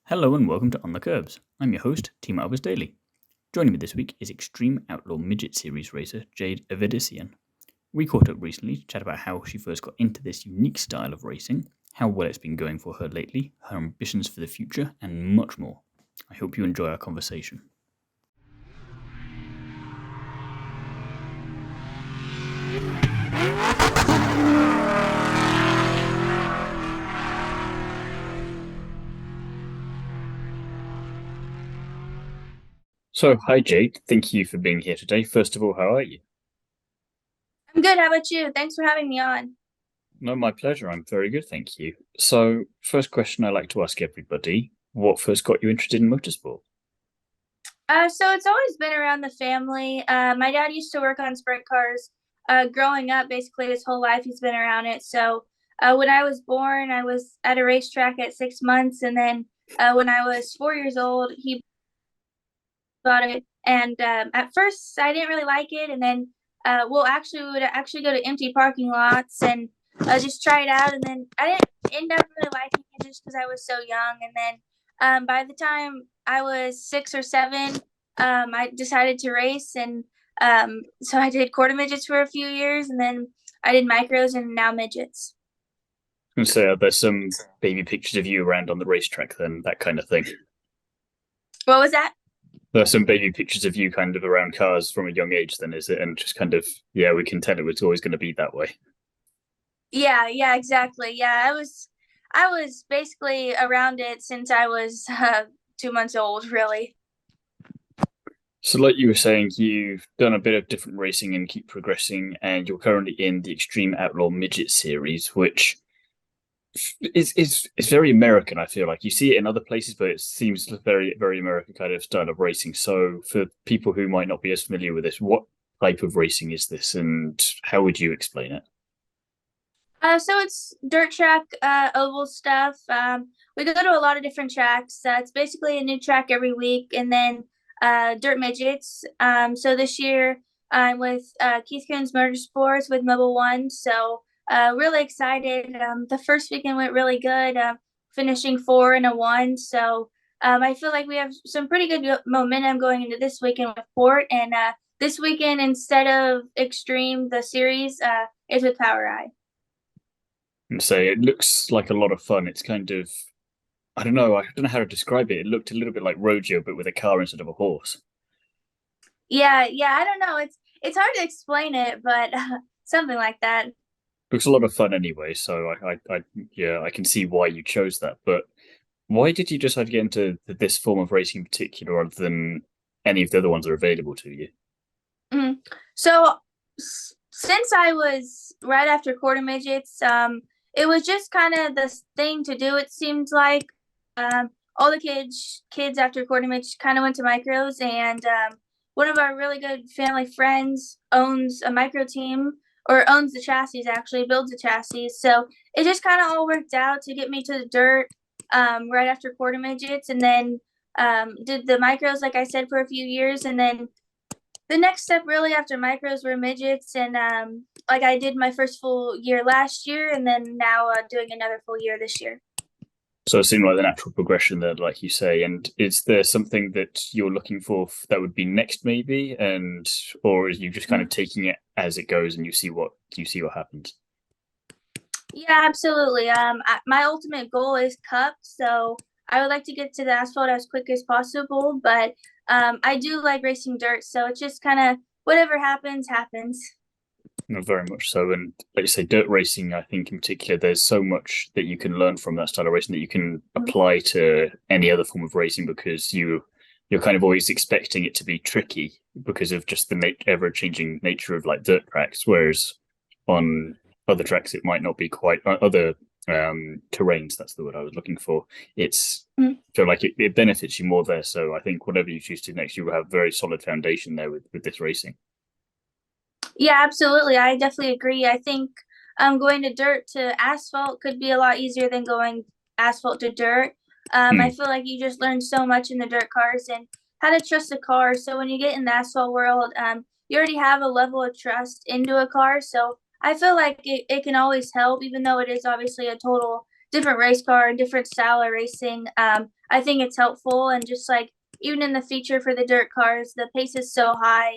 Hello and welcome to On the Kerbs. I'm your host, Team Albers Daily. Joining me this week is Xtreme Outlaw Midget Series racer Jade Avedisian. We caught up recently to chat about how she first got into this unique style of racing, how well it's been going for her lately, her ambitions for the future, and much more. I hope you enjoy our conversation. So, hi Jade, thank you for being here today. First of all, how are you? I'm good. How about you? Thanks for having me on. No, my pleasure. I'm very good, thank you. So, first question I like to ask everybody, what first got you interested in motorsport? So it's always been around the family. My dad used to work on sprint cars. Growing up, basically his whole life he's been around it. So when I was born, I was at a racetrack at 6 months, and then when I was 4 years old, he bought it. And at first, I didn't really like it, and then we would actually go to empty parking lots and just try it out. And then I didn't end up really liking it just because I was so young. And then by the time I was 6 or 7, I decided to race, and so I did quarter midgets for a few years, and then I did micros and now midgets. And so there's some baby pictures of you around on the racetrack then, that kind of thing. What was that? There's some baby pictures of you kind of around cars from a young age then, is it? And just kind of, yeah, we can tell it was always going to be that way. Yeah, exactly. Yeah, I was basically around it since I was 2 months old, really. So like you were saying, you've done a bit of different racing and keep progressing, and you're currently in the Xtreme Outlaw Midget Series, which is very American. I feel like you see it in other places, but it seems very very American kind of style of racing. So for people who might not be as familiar with this, what type of racing is this, and how would you explain it? So it's dirt track, oval stuff. We go to a lot of different tracks. It's basically a new track every week, and then dirt midgets. So this year I'm with Keith Coon's Motorsports with Mobile One. So really excited. The first weekend went really good, finishing 4 and a 1. So I feel like we have some pretty good momentum going into this weekend with Port. And this weekend, instead of Xtreme, the series is with Power Eye. And say it looks like a lot of fun. It's kind of I don't know. I don't know how to describe it. It looked a little bit like rodeo, but with a car instead of a horse. Yeah. I don't know. It's hard to explain it, but something like that. Looks a lot of fun anyway. So yeah, I can see why you chose that. But why did you decide to get into this form of racing in particular, rather than any of the other ones that are available to you? Mhm. So since I was right after quarter midgets, it was just kind of the thing to do. It seemed like all the kids after quarter midgets kind of went to micros, and one of our really good family friends owns a micro team, or owns the chassis, actually builds the chassis. So it just kind of all worked out to get me to the dirt right after quarter midgets, and then did the micros, like I said, for a few years, and then the next step really after micros were midgets. And like I did my first full year last year, and then now doing another full year this year. So it seemed like the natural progression there, like you say. And is there something that you're looking for that would be next, maybe, and or are you just kind of taking it as it goes and you see what happens? Yeah, absolutely. My ultimate goal is cup, so I would like to get to the asphalt as quick as possible. But I do like racing dirt, so it's just kind of whatever happens, happens. No, very much so. And like you say, dirt racing, I think in particular, there's so much that you can learn from that style of racing that you can apply to any other form of racing, because you're kind of always expecting it to be tricky because of just the ever changing nature of like dirt tracks. Whereas on other tracks, it might not be quite other terrains. That's the word I was looking for. It's Mhm. so like it benefits you more there. So I think whatever you choose to next, you will have a very solid foundation there with this racing. Yeah, absolutely. I definitely agree. I think going to dirt to asphalt could be a lot easier than going asphalt to dirt. I Hmm. feel like you just learn so much in the dirt cars and how to trust a car. So when you get in the asphalt world, you already have a level of trust into a car. So I feel like it can always help, even though it is obviously a total different race car, different style of racing. I think it's helpful, and just like even in the future for the dirt cars, the pace is so high,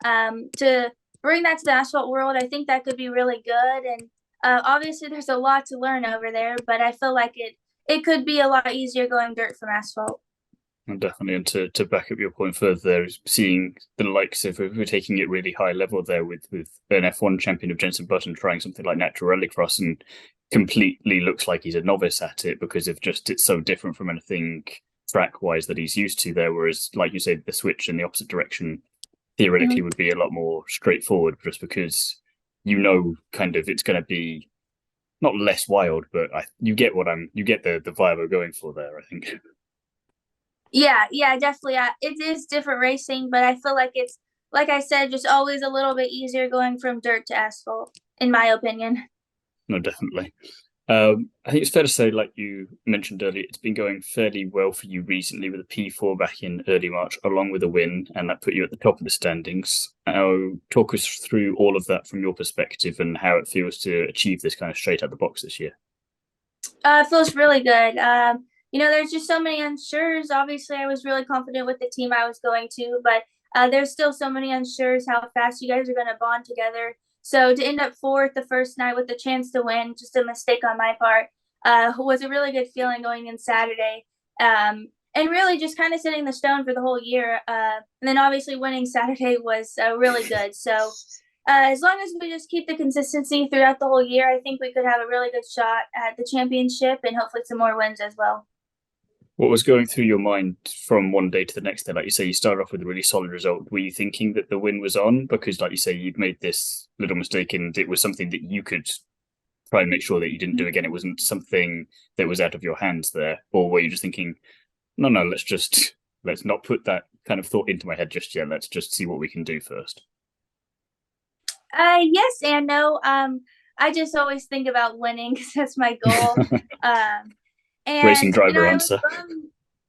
and to bring that to the asphalt world, I think that could be really good. And obviously, there's a lot to learn over there, but I feel like it could be a lot easier going dirt from asphalt. And definitely, and to back up your point further, there is seeing the likes of, if we're taking it really high level there with an F1 champion of Jenson Button trying something like Nitro RX and completely looks like he's a novice at it because of just it's so different from anything track wise that he's used to there. Whereas, like you said, the switch in the opposite direction theoretically would be a lot more straightforward, just because kind of it's going to be not less wild, but you get the vibe we're going for there, I think. Yeah, definitely. It is different racing, but I feel like it's, like I said, just always a little bit easier going from dirt to asphalt, in my opinion. No, definitely. I think it's fair to say, like you mentioned earlier, it's been going fairly well for you recently with a P4 back in early March, along with a win, and that put you at the top of the standings. Talk us through all of that from your perspective and how it feels to achieve this kind of straight out the box this year. It feels really good. There's just so many unsures. Obviously, I was really confident with the team I was going to, but there's still so many unsures how fast you guys are going to bond together. So to end up fourth the first night with the chance to win, just a mistake on my part, was a really good feeling going in Saturday. And really just kind of setting the stone for the whole year. And then obviously winning Saturday was really good. So as long as we just keep the consistency throughout the whole year, I think we could have a really good shot at the championship and hopefully some more wins as well. What was going through your mind from one day to the next day? Like you say, you started off with a really solid result. Were you thinking that the win was on? Because like you say, you'd made this little mistake and it was something that you could try and make sure that you didn't do again. It wasn't something that was out of your hands there. Or were you just thinking, no, let's not put that kind of thought into my head just yet. Let's just see what we can do first. Yes and no. I just always think about winning because that's my goal. And racing driver answer.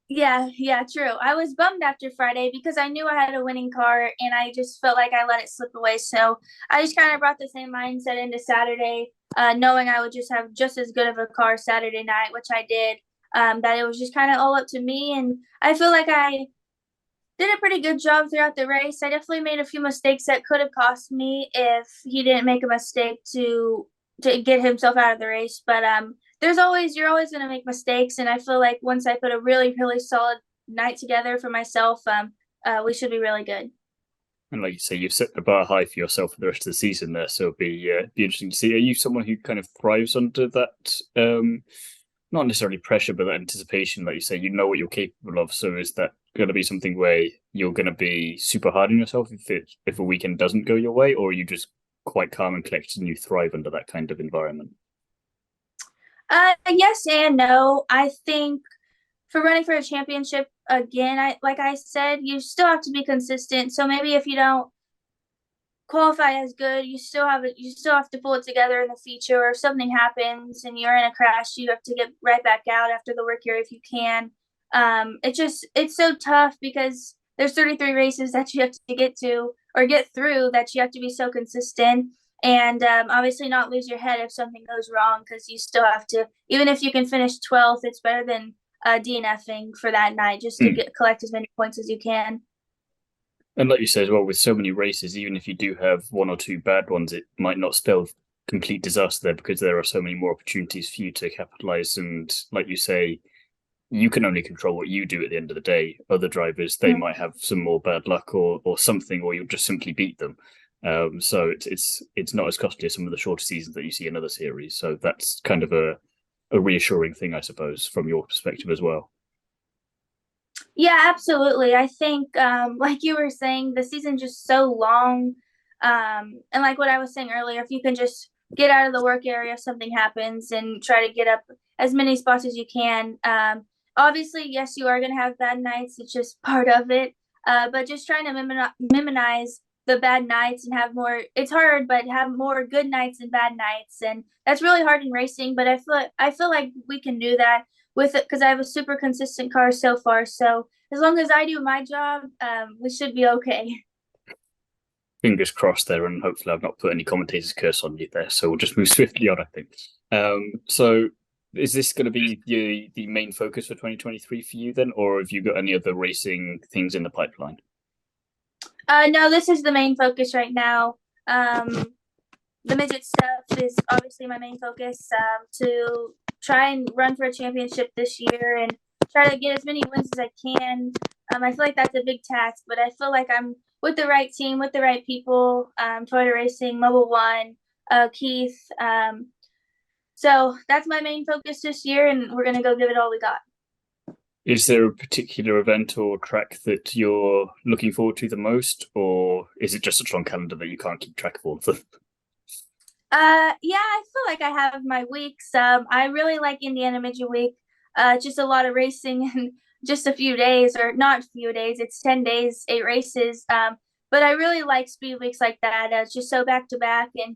Yeah, true. I was bummed after Friday because I knew I had a winning car and I just felt like I let it slip away. So I just kind of brought the same mindset into Saturday, knowing I would just have just as good of a car Saturday night, which I did. That it was just kind of all up to me. And I feel like I did a pretty good job throughout the race. I definitely made a few mistakes that could have cost me if he didn't make a mistake to get himself out of the race. But you're always going to make mistakes, and I feel like once I put a really, really solid night together for myself, we should be really good. And like you say, you've set the bar high for yourself for the rest of the season there, so it'll be interesting to see. Are you someone who kind of thrives under that, not necessarily pressure, but that anticipation? Like you say, you know what you're capable of, so is that going to be something where you're going to be super hard on yourself if a weekend doesn't go your way, or are you just quite calm and collected and you thrive under that kind of environment? Yes and no. I think for running for a championship again, like I said, you still have to be consistent. So maybe if you don't qualify as good, you still have to pull it together in the future. Or if something happens and you're in a crash, you have to get right back out after the work year if you can. It's so tough because there's 33 races that you have to get to or get through that you have to be so consistent. And obviously not lose your head if something goes wrong, because you still have to, even if you can finish 12th, it's better than DNFing for that night just to collect as many points as you can. And like you say as well, with so many races, even if you do have one or two bad ones, it might not spell complete disaster there because there are so many more opportunities for you to capitalize. And like you say, you can only control what you do at the end of the day. Other drivers, they might have some more bad luck or something, or you'll just simply beat them. So it's not as costly as some of the shorter seasons that you see in other series. So that's kind of a reassuring thing, I suppose, from your perspective as well. Yeah, absolutely. I think, like you were saying, the season's just so long. And like what I was saying earlier, if you can just get out of the work area if something happens and try to get up as many spots as you can. Obviously, yes, you are going to have bad nights. It's just part of it. But just trying to minimize the bad nights and have more, it's hard, but have more good nights and bad nights. And that's really hard in racing, but I feel like we can do that with it because I have a super consistent car so far. So as long as I do my job, we should be okay. Fingers crossed there, and hopefully I've not put any commentator's curse on you there. So we'll just move swiftly on, I think. So is this going to be the main focus for 2023 for you then, or have you got any other racing things in the pipeline? No, this is the main focus right now. The midget stuff is obviously my main focus, to try and run for a championship this year and try to get as many wins as I can. I feel like that's a big task, but I feel like I'm with the right team, with the right people, Toyota Racing, Mobile One, Keith. So that's my main focus this year, and we're going to go give it all we got. Is there a particular event or track that you're looking forward to the most, or is it just a strong calendar that you can't keep track of all of them? Yeah, I feel like I have my weeks. I really like Indiana Midget Week. Just a lot of racing in just a few days, or not a few days. It's 10 days, 8 races. But I really like speed weeks like that. It's just so back to back, and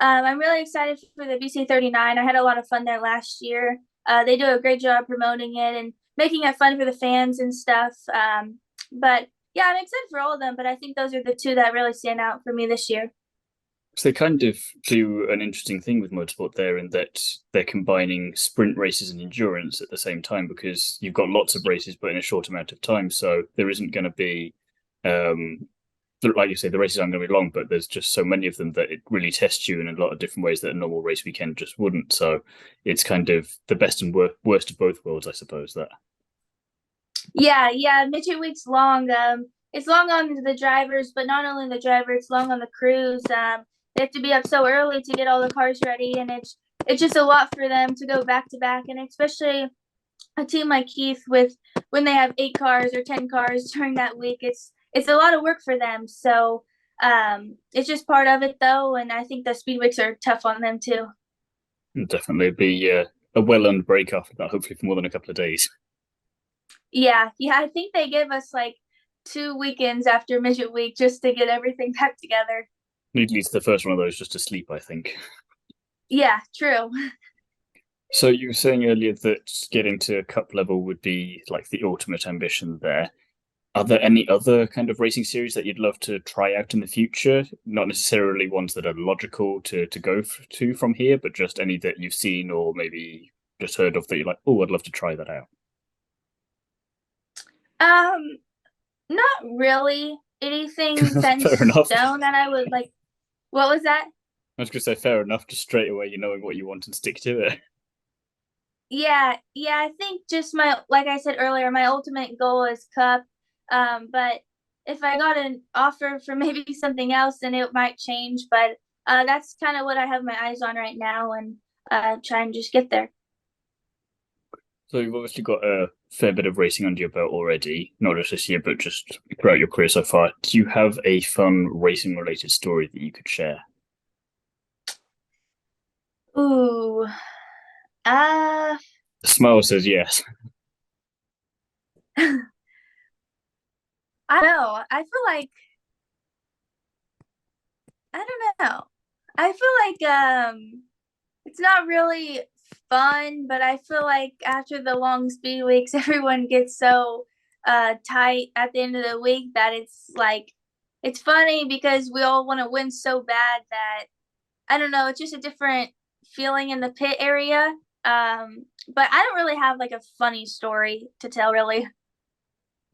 I'm really excited for the BC39. I had a lot of fun there last year. They do a great job promoting it and making it fun for the fans and stuff. But yeah, I'm excited for all of them. But I think those are the two that really stand out for me this year. So they kind of do an interesting thing with motorsport there in that they're combining sprint races and endurance at the same time, because you've got lots of races but in a short amount of time. So there isn't going to be, like you say, the races aren't going to be long, but there's just so many of them that it really tests you in a lot of different ways that a normal race weekend just wouldn't. So it's kind of the best and worst of both worlds, I suppose, that. Yeah, Midget Week's long. It's long on the drivers, but not only the driver, it's long on the crews. They have to be up so early to get all the cars ready, and it's just a lot for them to go back to back, and especially a team like Keith with when they have 8 cars or 10 cars during that week. It's a lot of work for them. So it's just part of it, though, and I think the speed weeks are tough on them too. It'll definitely be a well-earned break after that, hopefully for more than a couple of days. Yeah, I think they give us like 2 weekends after Midget Week just to get everything back together. Need leads the first one of those just to sleep, I think. Yeah, true. So you were saying earlier that getting to cup level would be like the ultimate ambition there. Are there any other kind of racing series that you'd love to try out in the future? Not necessarily ones that are logical to go to from here, but just any that you've seen or maybe just heard of that you're like, oh, I'd love to try that out. Not really anything set in Fair enough. stone that I would like. What was that? I was going to say fair enough, just straight away, you knowing what you want and stick to it. Yeah, I think just like I said earlier, my ultimate goal is cup. But if I got an offer for maybe something else, then it might change. But that's kind of what I have my eyes on right now, and try and just get there. So you've obviously got a fair bit of racing under your belt already, not just this year, but just throughout your career so far. Do you have a fun racing-related story that you could share? Ooh, The smile says yes. I know. I don't know. I feel like it's not really fun, but I feel like after the long speed weeks, everyone gets so tight at the end of the week that it's like it's funny because we all want to win so bad that I don't know, it's just a different feeling in the pit area. But I don't really have like a funny story to tell, really.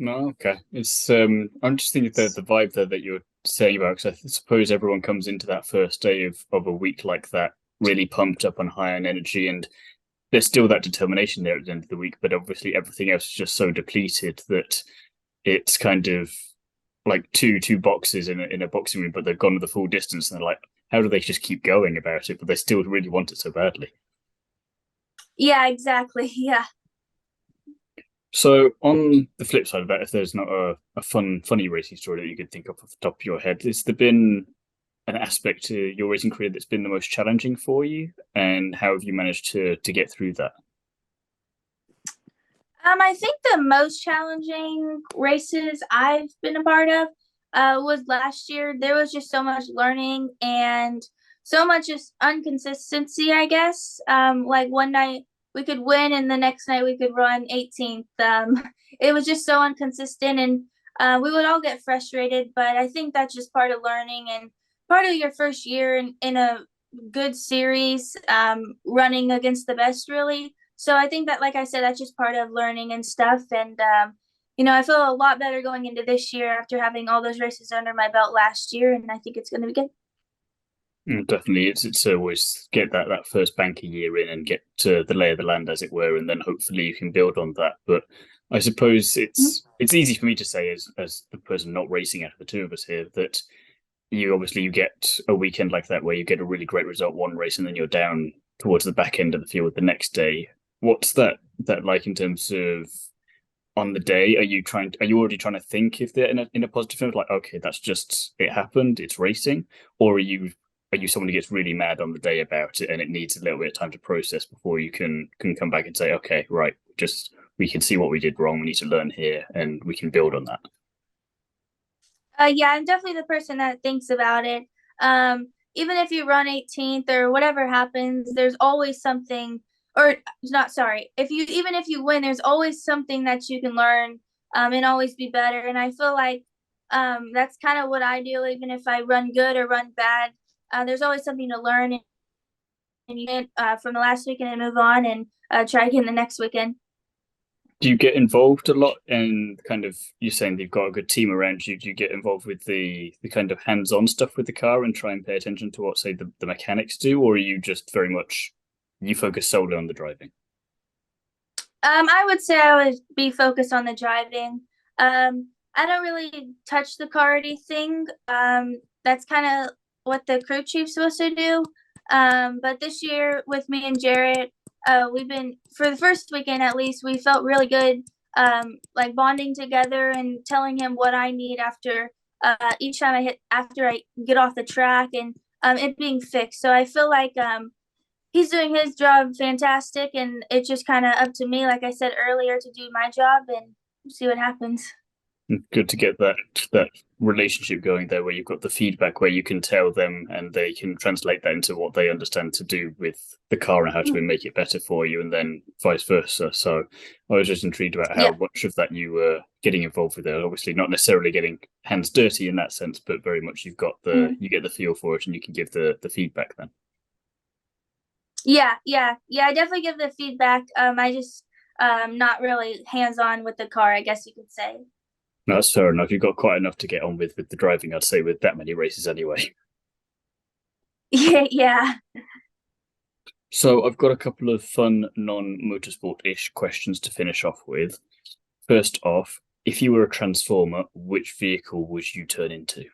No, okay. It's I'm just thinking the vibe there that you're saying about, because I suppose everyone comes into that first day of a week like that really pumped up and high on energy, and there's still that determination there at the end of the week, but obviously everything else is just so depleted that it's kind of like two boxes in a boxing room, but they've gone the full distance, and they're like, how do they just keep going about it? But they still really want it so badly. Yeah, exactly. Yeah. So on the flip side of that, if there's not a funny racing story that you could think of off the top of your head, has there been an aspect to your racing career that's been the most challenging for you, and how have you managed to get through that? I think the most challenging races I've been a part of was last year. There was just so much learning and so much just inconsistency, I guess. Like one night we could win and the next night we could run 18th. It was just so inconsistent, and we would all get frustrated, but I think that's just part of learning and part of your first year in a good series, running against the best, really. So I think that, like I said, that's just part of learning and stuff. And, I feel a lot better going into this year after having all those races under my belt last year. And I think it's going to be good. Definitely, it's always get that first banker year in and get to the lay of the land, as it were, and then hopefully you can build on that. But I suppose it's easy for me to say as the person not racing out of the two of us here that you get a weekend like that where you get a really great result one race and then you're down towards the back end of the field the next day. What's that like in terms of on the day? Are you already trying to think if they're in a positive note, like, okay, that's just it happened, it's racing, or are you someone who gets really mad on the day about it and it needs a little bit of time to process before you can come back and say, okay, right, just we can see what we did wrong, we need to learn here and we can build on that? Yeah, I'm definitely the person that thinks about it. Even if you run 18th or whatever happens, there's always something, or not, sorry. Even if you win, there's always something that you can learn, and always be better. And I feel like, that's kind of what I do. Even if I run good or run bad, there's always something to learn and you get, from the last weekend and move on and, try again the next weekend. Do you get involved a lot in kind of, you're saying you've got a good team around you, do you get involved with the kind of hands-on stuff with the car and try and pay attention to what, say, the mechanics do, or are you just very much, you focus solely on the driving? I would say I would be focused on the driving. I don't really touch the car or anything. That's kind of what the crew chief's supposed to do. But this year with me and Jarrett, we've been, for the first weekend at least, we felt really good, like bonding together and telling him what I need after each time after I get off the track, and it being fixed. So I feel like he's doing his job fantastic, and it's just kind of up to me, like I said earlier, to do my job and see what happens. Good to get that relationship going there, where you've got the feedback, where you can tell them and they can translate that into what they understand to do with the car and how to make it better for you, and then vice versa. So I was just intrigued about how much of that you were getting involved with there. Obviously, not necessarily getting hands dirty in that sense, but very much you get the feel for it and you can give the feedback then. Yeah. I definitely give the feedback. I just not really hands on with the car, I guess you could say. No, that's fair enough. You've got quite enough to get on with the driving, I'd say, with that many races anyway. Yeah. So I've got a couple of fun non-motorsport-ish questions to finish off with. First off, if you were a transformer, which vehicle would you turn into?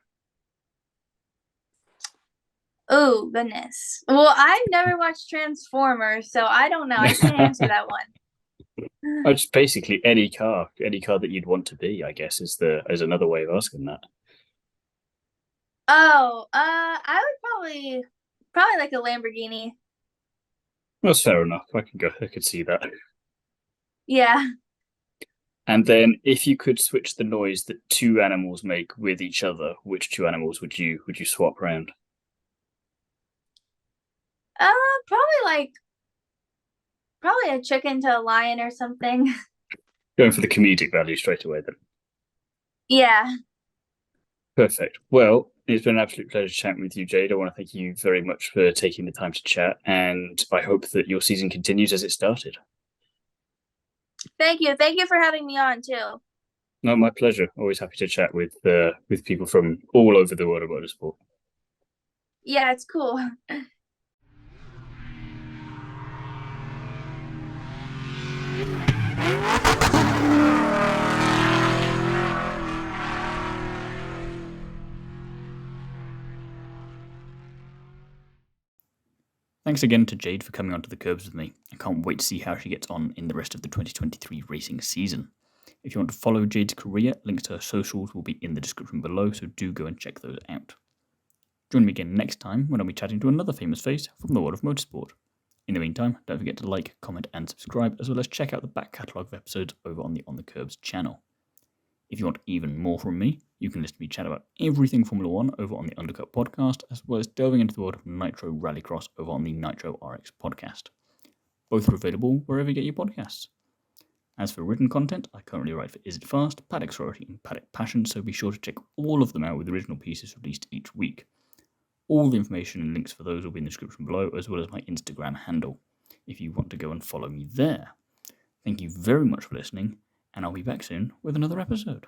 Oh, goodness. Well, I've never watched Transformers, so I don't know. I can't answer that one. Just basically any car that you'd want to be, I guess, is another way of asking that. Oh, I would probably like a Lamborghini. That's fair enough. I could see that. Yeah. And then, if you could switch the noise that two animals make with each other, which two animals would you swap around? Probably a chicken to a lion or something. Going for the comedic value straight away, then. Yeah. Perfect. Well, it's been an absolute pleasure chatting with you, Jade. I want to thank you very much for taking the time to chat, and I hope that your season continues as it started. Thank you. Thank you for having me on too. No, my pleasure. Always happy to chat with people from all over the world of motorsport. Yeah, it's cool. Thanks again to Jade for coming onto the Kerbs with me. I can't wait to see how she gets on in the rest of the 2023 racing season. If you want to follow Jade's career, links to her socials will be in the description below, so do go and check those out. Join me again next time when I'll be chatting to another famous face from the world of motorsport. In the meantime, don't forget to like, comment and subscribe, as well as check out the back catalogue of episodes over on the On the Kerbs channel. If you want even more from me, you can listen to me chat about everything Formula 1 over on the Undercut Podcast, as well as delving into the world of Nitro Rallycross over on the Nitro RX Podcast. Both are available wherever you get your podcasts. As for written content, I currently write for Is It Fast, Paddock Sorority and Paddock Passion, so be sure to check all of them out with original pieces released each week. All the information and links for those will be in the description below, as well as my Instagram handle. if you want to go and follow me there. Thank you very much for listening, and I'll be back soon with another episode.